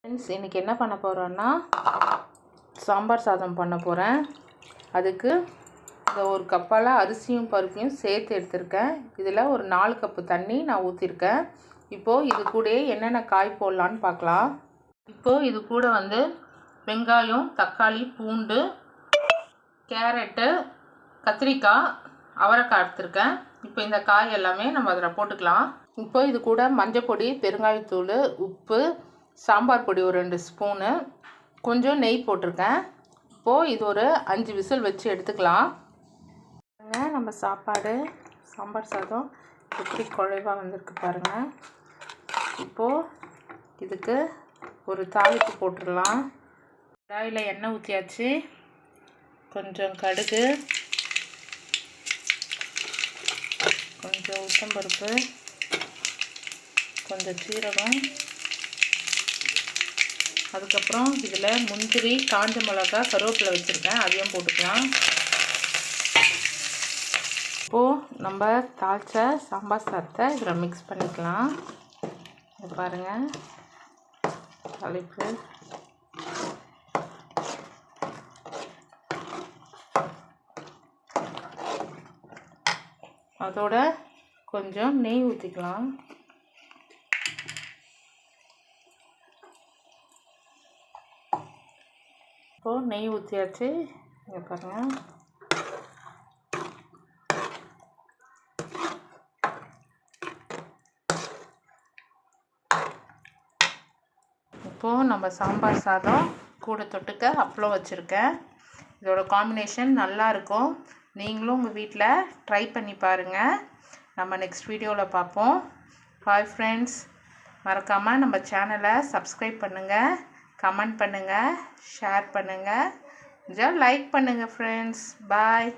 Friends, இன்றைக்கி என்ன பண்ண போகிறோன்னா சாம்பார் சாதம் பண்ண போகிறேன். அதுக்கு இந்த ஒரு கப்பால் அரிசியும் பருப்பையும் சேர்த்து எடுத்திருக்கேன். இதில் ஒரு 4 கப்பு தண்ணி நான் ஊற்றிருக்கேன். இப்போது இது கூட என்னென்ன காய் போடலான்னு பார்க்கலாம். இப்போது இது கூட வெங்காயம், தக்காளி, பூண்டு, கேரட்டு, கத்திரிக்காய், அவரைக்காய் எடுத்திருக்கேன். இப்போ இந்த காய் எல்லாமே நம்ம அதில் போட்டுக்கலாம். இப்போ இது கூட மஞ்சள் பொடி, பெருங்காயத்தூள், உப்பு, சாம்பார் பொடி ஒரு 2 ஸ்பூனு, கொஞ்சம் நெய் போட்டிருக்கேன். இப்போது இது ஒரு 5 விசில் வச்சு எடுத்துக்கலாம். நம்ம சாம்பார் சாதம் எப்படி குழைவாக வந்திருக்கு பாருங்கள். இப்போது இதுக்கு ஒரு தாளிப்பு போட்டுடலாம். கடாயில் எண்ணெய் ஊற்றியாச்சு. கொஞ்சம் கடுகு, கொஞ்சம் உளுத்தம்பருப்பு, கொஞ்சம் சீரகம், அதுக்கப்புறம் இதில் முந்திரி, காஞ்ச மிளகா, கருவேப்பிலை வச்சுருக்கேன், அதையும் போட்டுக்கலாம். இப்போது நம்ம தாளித்த சாம்பார் சாதத்தை இதில் மிக்ஸ் பண்ணிக்கலாம். இது பாருங்கள், தாளிப்பு. அதோட கொஞ்சம் நெய் ஊற்றிக்கலாம். இப்போது நெய் ஊற்றியாச்சு. இங்கே பாருங்கள். இப்போது நம்ம சாம்பார் சாதம் கூட தொட்டுக்க அப்பளம் வச்சுருக்கேன். இதோட காம்பினேஷன் நல்லாயிருக்கும். நீங்களும் உங்கள் வீட்டில் ட்ரை பண்ணி பாருங்கள். நம்ம நெக்ஸ்ட் வீடியோவில் பார்ப்போம். ஹாய் ஃப்ரெண்ட்ஸ், மறக்காமல் நம்ம சேனலை சப்ஸ்கிரைப் பண்ணுங்கள், கமெண்ட் பண்ணுங்கள், ஷேர் பண்ணுங்கள், கொஞ்சம் லைக் பண்ணுங்கள் ஃப்ரெண்ட்ஸ். பாய்.